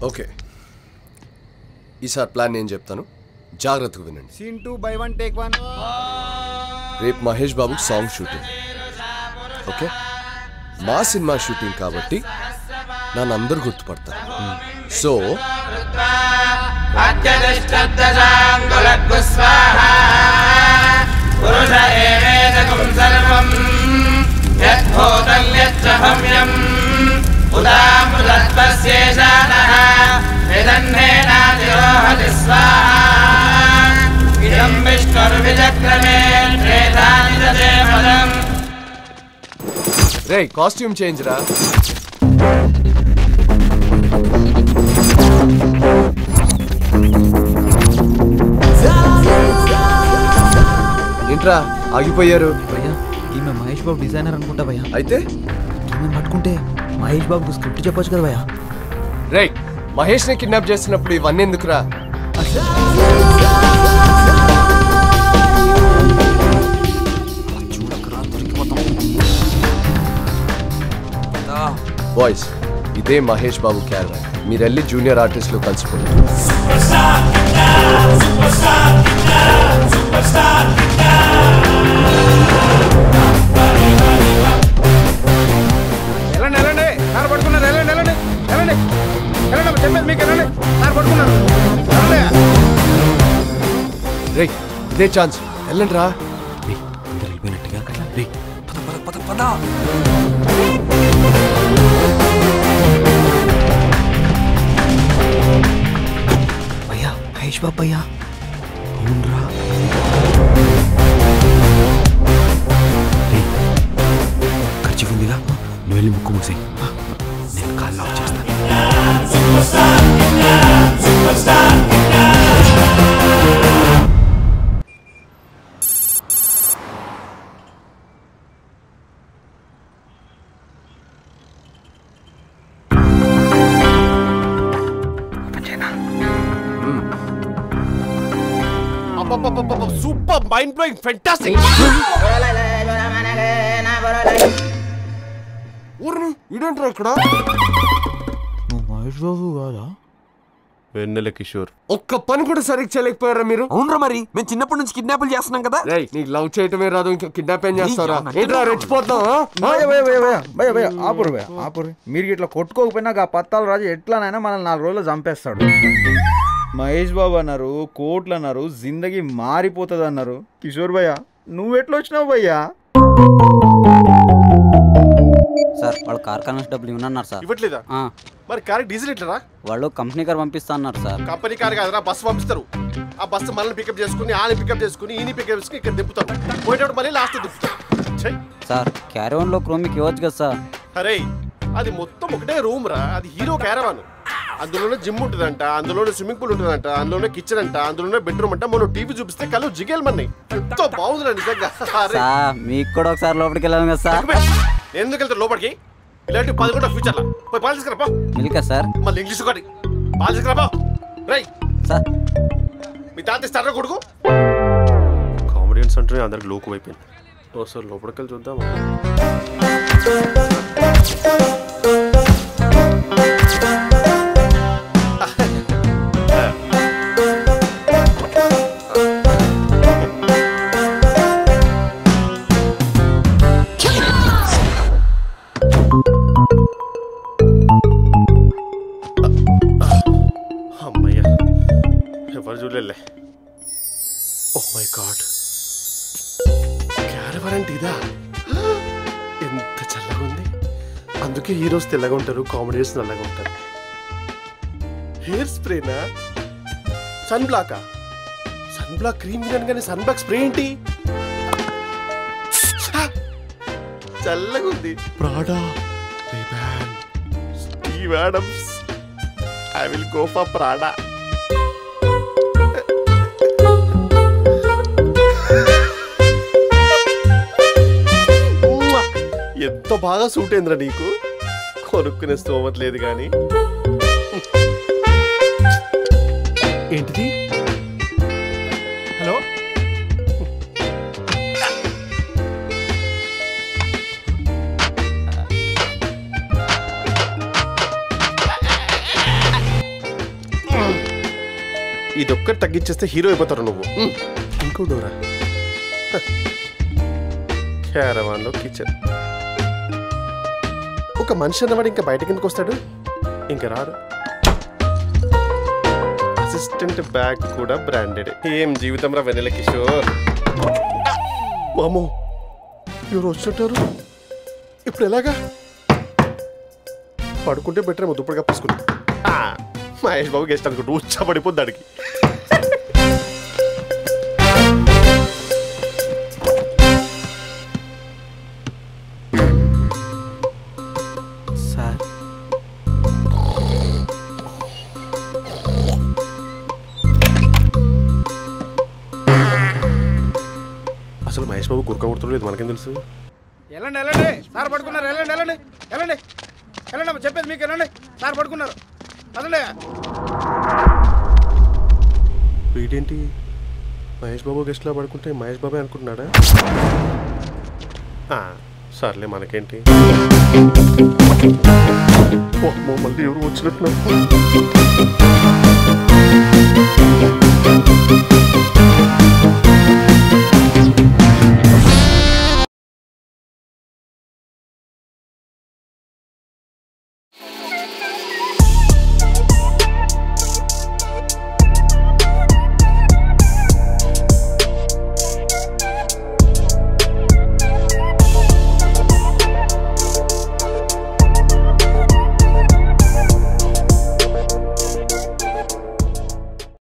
Okay, ఈసారి plan నేను చెప్తాను, జాగ్రత్తగా వినండి. Scene 2 by 1 take 1. రేపు Mahesh Babu song shooting. Okay, మా సినిమా షూటింగ్ కాబట్టి నన్ను అందరు గుర్తుపడతారు. సో రే కాస్ట్యూమ్ చేంజ్ రా. ఏంట్రా ఆగిపోయారు? భయ్యా ఈమె మహేష్ బాబు డిజైనర్ అనుకుంటా భయ్యా. అయితే ఈమె పట్టుకుంటే మహేష్ బాబుకు స్క్రిప్ట్ చెప్పొచ్చు కదా భయ్యా. రే మహేష్ ని కిడ్నాప్ చేసినప్పుడు ఇవన్నీ ఎందుకురా? బాయ్స్, ఇదే మహేష్ బాబు క్యారవాన్. మీరు వెళ్ళి జూనియర్ ఆర్టిస్టులు కలిసిపోండి. రే ఇదే ఛాన్స్, వెళ్ళండి రా. భయ్యా మహేష్ బాబు భయ్యా. అవునరా ఖర్చు ఉందిగా, నువ్వు వెళ్ళి ముక్కు మూసి నేను కాళ్ళు ఆఫ్ చేస్తాను. Super, mind blowing, fantastic. ఇదేంట్రా ఇక్కడ? నువ్వు మహేష్ బాబు కాదా? వెన్నెల కిషోర్. ఒక్క పని కూడా సరిగ్గా చేయలేకపోయారా మీరు? అవునరా, మరి మేము చిన్నప్పటి నుంచి కిడ్నాపులు చేస్తున్నాం కదా. నీకు లవ్ చేయటమే రాదు, ఇంకా కిడ్నాప్ ఏం చేస్తారా? ఏంట్రా రెచ్చిపోతాం? ఆపురు. మీరు ఇట్లా కొట్టుకోకపోయినా ఆ పత్తాల రాజు ఎట్లానైనా మనల్ని 4 రోజులు చంపేస్తాడు. మహేష్ బాబు అన్నారు, కోట్లు అన్నారు, జిందగీ మారిపోతుంది అన్నారు. కిషోర్ భయ్య నువ్వు ఎట్లా వచ్చినావు భయ్యా? సార్ వాళ్ళు కార్ కనెక్షన్ డబ్బులు ఇవ్వన్నారు సార్. ఇవ్వట్లేదా? మరి కార్ డీజిల్ ఎట్లరా? వాళ్ళు కంపెనీ కార్ పంపిస్తా అన్నారు సార్. కంపెనీ కార్ కాదురా, బస్సు పంపిస్తారు. ఆ బస్సు మనల్ని పికప్ చేసుకుని, ఆని పికప్ చేసుకుని, ఈని పికప్ చేసుకుని ఇక్కడ దింపుతాం. పోయేటప్పుడు మళ్ళీ లాస్ట్ దింపుతాం. సార్ క్యారవాన్ లో క్రోమిక్ ఇవ్వచ్చు కదా సార్. అరే అది మొత్తం ఒకటే రూమ్ రా, అది హీరో క్యారవాన్. అందులోనే జిమ్ ఉంటుందంట, అందులోనే స్విమ్మింగ్ పూల్ ఉంటుందంట, అందులోనే కిచెన్ అంట, అందులోనే బెడ్రూమ్ అంట. మనం టీవీ చూపిస్తే కళ్ళు జిగేలు మన్నాయి. ఎంతో బాగుందిరా నిజంగా. మీకు కూడా ఒకసారి లోపలికి వెళ్ళాను కదా సార్. ఎందుకు వెళ్తారు లోపలికి? ఇలాంటి 10 కూడా ఫ్యూచర్ లో పోయి పాలు తీసుకురా. మిల్కా సార్, మళ్ళీ ఇంగ్లీష్ ఒకటి పాలు తీసుకురా. రై సార్ మీ తాత ఇస్తారా కొడుకు? కామెడియన్స్ అంటే అందరికి లోకు అయిపోయింది. ఒకసారి లోపలికి వెళ్ళి చూద్దాం. అమ్మయ్యా ఎవరు చూడలే. ఓ మై గాడ్, క్యారవాన్ అంటే ఇదా? ఎంత చల్లగా ఉంది. అందుకే హీరోస్ తెల్లగా ఉంటారు, కామెడీస్ నల్లగా ఉంటారు. హెయిర్ స్ప్రేనా? సన్ బ్లాకా? సన్ బ్లాక్ క్రీమ్ తినాను కానీ సన్ బ్లాక్ స్ప్రే ఏంటి? చల్లగా ఉంది. Prada, Ray-Ban, Steve Adams. I will go for Prada. ఎంత బాగా సూట్ అయిందిరా నీకు. కొనుక్కునే స్తోమత లేదు కానీ. ఏంటిది? హలో, ఇదొక్కటి తగ్గించేస్తే హీరో అయిపోతారు నువ్వు. ఇంకో డోరా. క్యారవాన్లో కిచెన్. ఒక మనిషి అన్నవాడు ఇంకా బయట కిందకు వస్తాడు, ఇంకా రాడు. అసిస్టెంట్ బ్యాగ్ కూడా బ్రాండెడ్. ఏం జీవితం రా వెన్నెల కిషోర్. మామో ఎవరు వచ్చినట్టారు, ఇప్పుడు ఎలాగా? పడుకుంటే బెటర్ ఏమో, దుప్పటి కప్పేసుకుని. మహేష్ బాబు గెస్ట్ అనుకుంటూ ఉచ్చబడిపోద్ది దానికి. సార్ అసలు మహేష్ బాబు గురక కొడుతులేదు మనకేం తెలుసు? వెళ్ళండి వెళ్ళండి, సార్ పడుకున్నారు. వెళ్ళండి వెళ్ళండి వెళ్ళండి వెళ్ళండి, చెప్పేది మీకు. వెళ్ళండి, సార్ పడుకున్నారు. వెళ్ళండి. వీడేంటి మహేష్ బాబు గెస్ట్లా పడుకుంటే మహేష్ బాబే అనుకుంటున్నాడా? సర్లే మనకేంటి. మళ్ళీ ఎవరు వచ్చినట్టు.